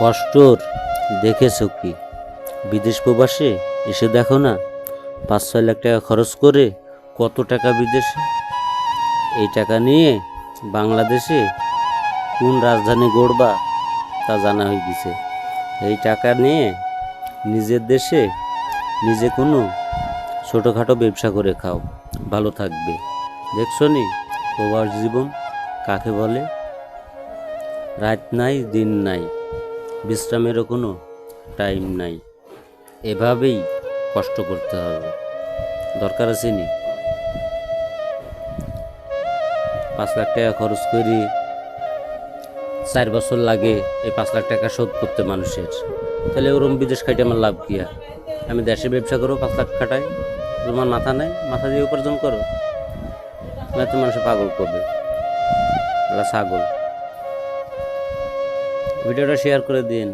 কষ্টর দেখেছো কি? বিদেশ প্রবাসে এসে দেখো না, 5-6 লাখ টাকা খরচ করে কত টাকা বিদেশে। এই টাকা নিয়ে বাংলাদেশে কোন রাজধানী গড়বা তা জানা হয়ে গেছে। এই টাকা নিয়ে নিজের দেশে নিজে কোনো ছোটোখাটো ব্যবসা করে খাও, ভালো থাকবে। দেখছো নি প্রবাস জীবন কাকে বলে? রাত নাই, দিন নাই, বিশ্রামেরও কোনো টাইম নাই। এভাবেই কষ্ট করতে হবে। দরকার আছে নি 5 লাখ টাকা খরচ করি, 4 বছর লাগে এই 5 লাখ টাকা শোধ করতে মানুষের। তাহলে ওরম বিদেশ খাইতে আমার লাভ কি? আমি দেশে ব্যবসা করো, 5 লাখ খাটাই, তোমার মাথা নাই, মাথা দিয়ে উপার্জন করো, না তো মানুষের পাগল করবে। ছাগল। ভিডিওটা শেয়ার করে দিন।